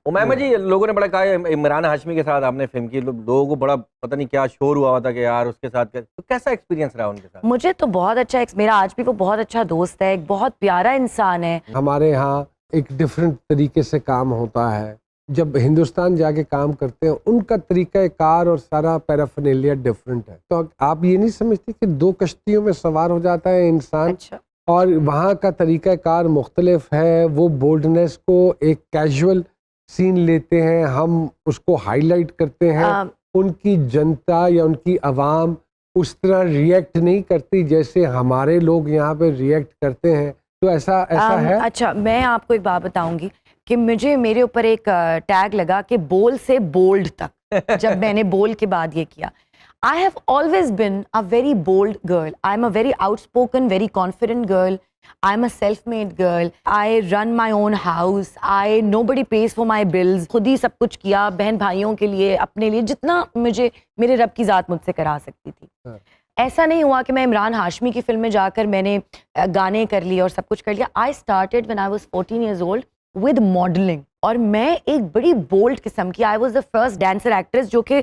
उमैमा जी, लोगों ने बड़ा कहा है इमरान हाशमी के साथ आपने फिल्म की, लोगों को बड़ा पता नहीं क्या शोर हुआ था कि यार उसके साथ तो कैसा एक्सपीरियंस रहा उनके साथ? मुझे तो बहुत अच्छा मेरा आज भी वो बहुत अच्छा दोस्त है, एक बहुत प्यारा इंसान है। हमारे यहाँ एक डिफरेंट तरीके से काम होता है, जब हिंदुस्तान जाके काम करते हैं उनका तरीका कार और सारा पैराफर्नेलिया डिफरेंट है। तो आप ये नहीं समझते कि दो कश्तियों में सवार हो जाता है इंसान? अच्छा। और वहाँ का तरीका कार मुख्तलिफ है। वो बोल्डनेस को एक कैजुअल सीन लेते हैं, हम उसको हाईलाइट करते हैं। उनकी जनता या उनकी आवाम उस तरह रिएक्ट नहीं करती जैसे हमारे लोग यहाँ पे रिएक्ट करते हैं। तो ऐसा है। अच्छा, मैं आपको एक बात बताऊंगी कि मेरे ऊपर एक टैग लगा कि बोल से बोल्ड तक जब मैंने बोल के बाद ये किया। I have always been a very bold girl. I'm a very outspoken, very confident girl. I'm a self-made girl. I run my own house. Nobody pays for my bills. खुद ही सब कुछ किया, बहन भाइयों के लिए, अपने लिए, जितना मुझे मेरे रब की ज़ात मुझसे करा सकती थी। ऐसा नहीं हुआ कि मैं इमरान हाशमी की फिल्म में जाकर मैंने गाने कर लिए और सब कुछ कर लिया। I started when I was 14 years old with modeling. और मैं एक बड़ी बोल्ड किस्म की, I was the first dancer actress जो कि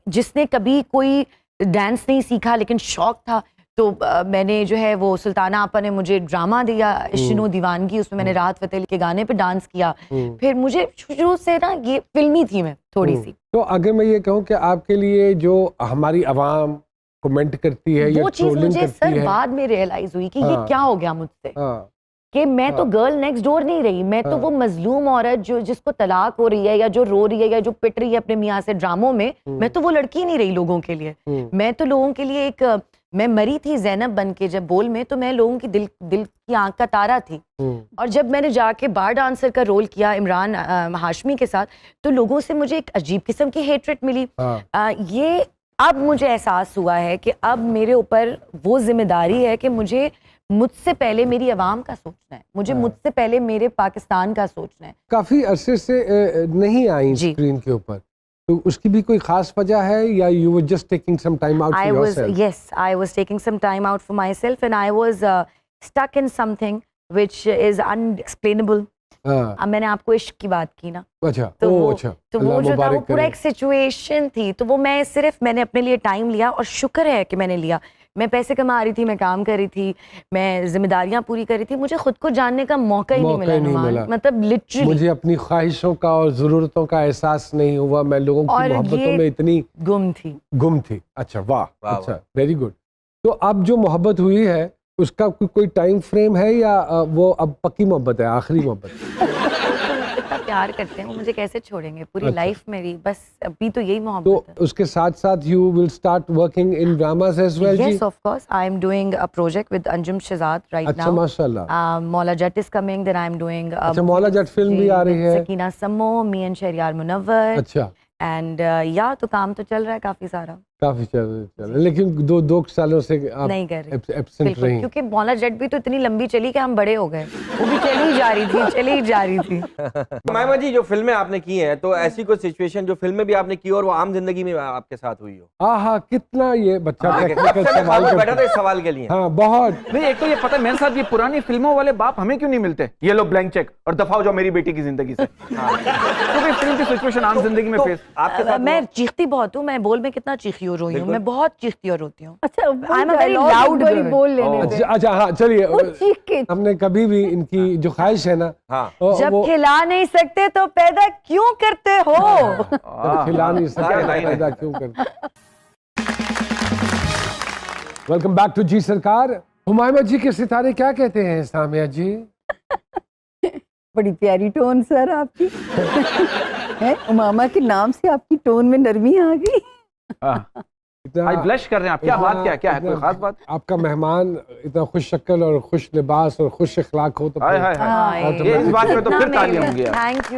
जिसने कभी कोई डांस नहीं सीखा लेकिन शौक था। तो मैंने जो है वो सुल्ताना आपा ने मुझे ड्रामा दिया इश्क दीवानगी, उसमें मैंने राहत फ़तेह अली के गाने पे डांस किया। फिर मुझे शुरू से ना ये फिल्मी थी मैं थोड़ी सी। तो अगर मैं ये कहूँ कि आपके लिए जो हमारी आवाम कमेंट करती है, वो चीज़ मुझे सर बाद में रियलाइज हुई कि ये क्या हो गया मुझसे, कि मैं तो गर्ल नेक्स्ट डोर नहीं रही। मैं तो वो मजलूम औरत जो जिसको तलाक हो रही है या जो रो रही है या जो पिट रही है अपने मियाँ से ड्रामों में, मैं तो वो लड़की नहीं रही लोगों के लिए। मैं तो लोगों के लिए मैं मरी थी ज़ैनब बन के जब बोल में, तो मैं लोगों की दिल की आंख का तारा थी। और जब मैंने जाके बार डांसर का रोल किया इमरान हाशमी के साथ, तो लोगों से मुझे एक अजीब किस्म की हेट्रेट मिली। ये अब मुझे एहसास हुआ है कि अब मेरे ऊपर वो जिम्मेदारी है कि मुझसे पहले मेरी आवाम का सोचना है, मुझे मुझसे पहले मेरे पाकिस्तान का सोचना है। काफी अरसे से नहीं आई स्क्रीन के ऊपर, तो उसकी भी कोई खास वजह है या you were just taking some time out for yourself? Yes, I was taking some time out for myself and I was stuck in something which is unexplainable. अब मैंने आपको इश्क की बात की ना, अच्छा, तो वो जो था वो पूरा एक सिचुएशन थी, तो वो मैंने अपने लिए टाइम लिया और शुक्र है कि मैंने लिया। मैं पैसे कमा रही थी, मैं काम कर रही थी, मैं जिम्मेदारियां पूरी कर रही थी, मुझे खुद को जानने का मौका ही नहीं मिला। मतलब लिटरली मुझे अपनी ख्वाहिशों का और ज़रूरतों का एहसास नहीं हुआ। मैं लोगों की मोहब्बतों में इतनी गुम थी। अच्छा, वाह, अच्छा, वेरी गुड। तो अब जो मोहब्बत हुई है उसका कोई टाइम फ्रेम है या वो अब पक्की मोहब्बत है, आखिरी मोहब्बत? प्यार करते हैं वो मुझे कैसे छोड़ेंगे पूरी लाइफ मेरी, बस अभी तो यही मोहब्बत है। तो उसके साथ साथ you will start working in dramas as well? Yes, of course. I am doing a project with Anjum Shehzad right now. अच्छा, माशाल्लाह। Maula Jatt is coming, then I am doing अच्छा, मौला जट फिल्म भी आ रही है। सकीना समो, मी एंड शहरियार मुनव्वर। अच्छा, and तो काम तो चल रहा है काफी सारा। काफी चल रहा है, लेकिन दो सालों से आप नहीं कर रहे, एब्सेंट रही, क्योंकि मौला जट भी तो इतनी लंबी चली कि हम बड़े हो गए, वो भी चली ही जा रही थी। उमैमा जी, जो फिल्में आपने की हैं, तो ऐसी कोई सिचुएशन जो फिल्में भी आपने की और वो आम जिंदगी में आपके साथ हुई हो? हाँ, कितना ये बच्चा टेक्निकल सवाल बैठा था इस सवाल के लिए। हाँ, बहुत। नहीं, एक तो ये पता है मेरे साथ, ये पुरानी फिल्मों वाले बाप हमें क्यों नहीं मिलते? ये लो ब्लैंक चेक और दफा हो जाओ मेरी बेटी की जिंदगी से। तो फिल्म की सिचुएशन आम जिंदगी में फेस आपके साथ? मैं चीखती बहुत हूँ, मैं बोल में कितना चीखी और रोई हूँ, मैं बहुत चीखती और रोती हूँ। अच्छा, I am a very loud girl. बोल लेने दे। अच्छा, हाँ, चलिए, हमने कभी भी इनकी जो ख्वाहिश है ना, जब खिला नहीं सकते तो पैदा क्यों करते हो? जब खिला नहीं सकते पैदा क्यों करते? वेलकम बैक टू जी सरकार। हुमायूं जी के सितारे क्या कहते हैं सामिया जी? बड़ी प्यारी टोन सर आपकी है। उमामा के नाम से आपकी टोन में नरमी आ गई। आई ब्लश कर रहे हैं आप। क्या बात, क्या है, कोई खास बात? आपका मेहमान इतना खुश शक्ल और खुश लिबास और खुश अखलाक हो तो ये इस बात में तो फिर तालियां होंगी। Thank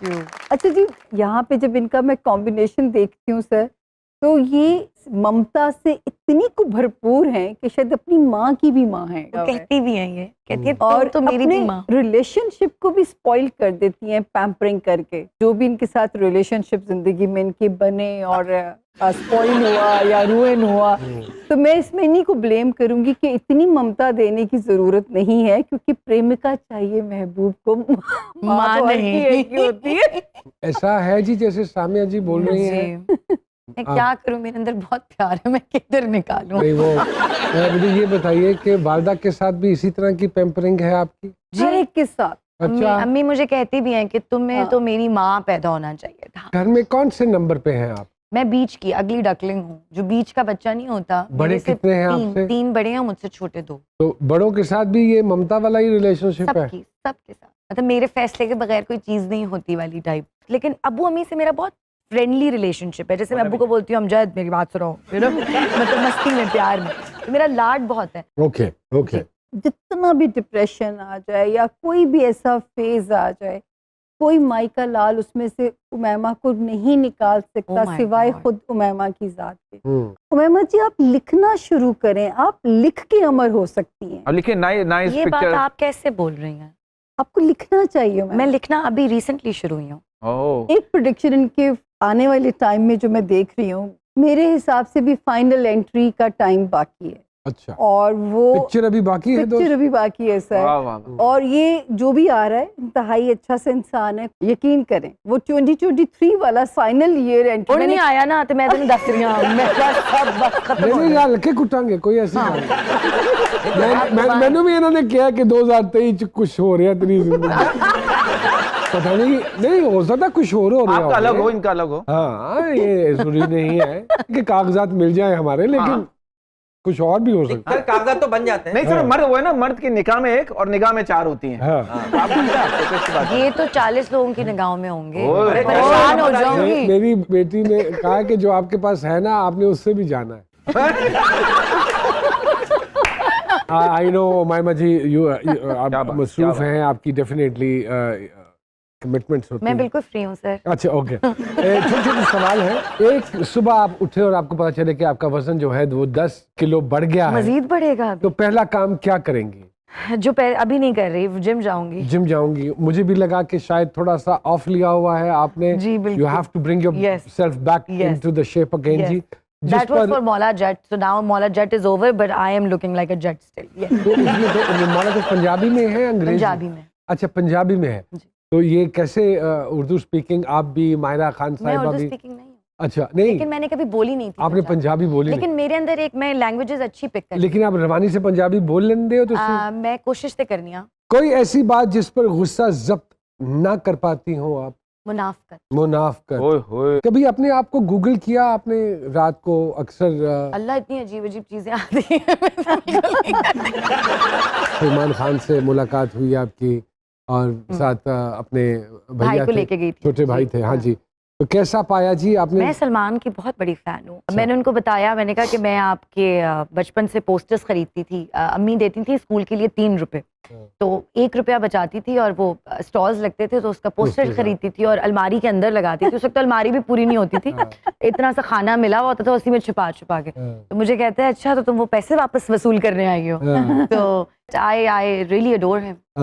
you. अच्छा जी, यहाँ पे जब इनका मैं कॉम्बिनेशन देखती हूँ सर, तो ये ममता से इतनी को भरपूर हैं कि शायद अपनी माँ की भी माँ है वो कहती भी हैं, ये कहती है और तो मेरी भी माँ। अपने रिलेशनशिप को भी स्पॉइल कर देती हैं पैम्परिंग करके। जो भी इनके साथ रिलेशनशिप जिंदगी में इनके बने और स्पॉइल हुआ या रुइन हुआ, तो मैं इसमें इन्हीं को ब्लेम करूंगी कि इतनी ममता देने की जरूरत नहीं है, क्योंकि प्रेमिका चाहिए महबूब को, माँ तो हर नहीं। की एक ही होती है। ऐसा है जी जैसे सामिया जी बोल रही हैं। जी। मैं क्या करूं, मेरे अंदर बहुत प्यार है, मैं किधर निकालूं। नहीं वो मुझे ये बताइए कि वालदा के साथ भी इसी तरह की पैम्परिंग है आपकी? हर एक के साथ। अच्छा, अम्मी मुझे कहती भी हैं कि तुम्हें हाँ। तो मेरी माँ पैदा होना चाहिए था। घर में कौन से नंबर पे हैं आप? मैं बीच की अगली डकलिंग हूँ, जो बीच का बच्चा नहीं होता। बड़े मेरे से कितने हैं आपसे? तीन बड़े हैं, मुझसे छोटे 2। तो बड़ों के साथ भी ये ममता वाला ही रिलेशनशिप है? सबके साथ, मतलब मेरे फैसले के बगैर कोई चीज नहीं होती वाली टाइप। लेकिन अबू अम्मी से मेरा बहुत फ्रेंडली रिलेशनशिप है। जैसे मैं अब्बू को बोलती हूँ अमजद मेरी बात सुनो, मतलब मस्ती में, प्यार में, तो मेरा लाड बहुत है। Okay okay. जितना भी डिप्रेशन आ जाए या कोई भी ऐसा फेज आ जाए, कोई माई का लाल उसमें से उमैमा को नहीं निकाल सकता Oh my सिवाय God. खुद उमैमा की जात के। उमैमा जी आप लिखना शुरू करें, आप लिख के अमर हो सकती हैं। और लिखिए नाइस ये बात पिक्चर। आप कैसे बोल रही हैं? आपको लिखना चाहिए। मैं लिखना अभी रिसेंटली शुरू हुई हूँ। ओह एक प्रोडिक्शन इनके आने वाले टाइम में जो मैं देख रही हूँ, मेरे हिसाब से भी फाइनल एंट्री का टाइम बाकी है। अच्छा, और वो पिक्चर अभी बाकी है पिक्चर अभी बाकी है सर। वाह वाह वाह। और ये जो भी आ रहा है इंतहाई अच्छा सा इंसान है, यकीन करें। वो 2023 वाला फाइनल ईयर एंट्री और नहीं आया ना, तो मैं तो दस रही हूँ, मैं सब बस खत्म नहीं हो नहीं गया। यार लखे कुटांगे कोई ऐसी बात नहीं। मैंने भी इन्होंने किया कि 2023 कुछ हो रहा है तेरी जिंदगी पता नहीं हो सकता कुछ और हो रहा आपका अलग हो, इनका अलग हो। हाँ ये जरूरी नहीं है कि कागजात मिल जाए हमारे, लेकिन कुछ और भी हो सकता सर कागजात तो बन जाते हैं। नहीं सर, मर्द वो है ना, मर्द की निगाह में 1 और निगाह में 4 होती हैं। है। हाँ आप क्या फोकस की बात है? ये तो 40 लोगों की निगाहों में होंगे, ओए, मैं परेशान हो जाऊंगी। मेरी बेटी ने कहा कि जो आपके पास है ना आपने उससे भी जाना है। आई नो मायमा जी आप मसरूफ हैं, आपकी डेफिनेटली कमिटमेंट्स होती मैं हैं। बिल्कुल फ्री हूँ सर। अच्छा ओके। छोटे छोटे सवाल है। एक सुबह आप उठे और आपको पता चले कि आपका वजन जो है वो 10 किलो बढ़ गया है, मजीद बढ़ेगा तो पहला काम क्या करेंगी? जो अभी नहीं कर रही, जिम जाऊंगी। जिम जाऊंगी। मुझे भी लगा कि शायद थोड़ा सा ऑफ लिया हुआ है आपने। जी, बिल्कुल। You have to bring your Yes. Self back Yes. Into the shape again Yes. जी। जिस That was पर for Mola Jet, so now Mola Jet is over, but I am looking like a jet still. Yes. तो इसमें तो मौला तो पंजाबी में है अंग्रेजी? पंजाबी में। अच्छा पंजाबी में है। जी। तो ये कैसे उर्दू स्पीकिंग आप भी, मायरा खान मैं साहिबा उर्दू भी? स्पीकिंग नहीं हूँ, अच्छा नहीं लेकिन मैंने कभी बोली नहीं थी आपने पंजाबी बोली लेकिन मेरे अंदर एक, मैं लैंग्वेजेस अच्छी पिक कर, लेकिन आप रवानी से पंजाबी बोल लेंदे हो तो मैं कोशिश तो करनी है। कोई ऐसी बात जिस पर गुस्सा जब्त ना कर पाती हो आप? मुनाफकत। मुनाफकत। ओए होए। कभी अपने आप को गूगल किया आपने रात को? अक्सर अल्लाह इतनी अजीब अजीब चीजें आती हैं। सलमान खान से मुलाकात हुई आपकी और साथ अपने भाई भैया को थे, लेके गई थी। छोटे भाई जी, थे। हाँ हाँ। जी, तो कैसा पाया जी आपने? मैं सलमान की बहुत बड़ी फैन हूँ। मैंने उनको बताया, मैंने कहा कि मैं आपके बचपन से पोस्टर्स खरीदती थी, अम्मी देती थी स्कूल के लिए 3 रुपए, तो 1 रुपया बचाती थी और वो स्टॉल्स लगते थे तो उसका पोस्टर पोस्टर, खरीदती थी और अलमारी के अंदर लगाती थी। उस वक्त तो अलमारी भी पूरी नहीं होती थी, इतना सा खाना मिला हुआ होता था, उसी में छुपा छुपा के। तो मुझे कहते हैं अच्छा तो तुम वो पैसे वापस वसूल करने आई हो। तो आई रियली अडोर हिम।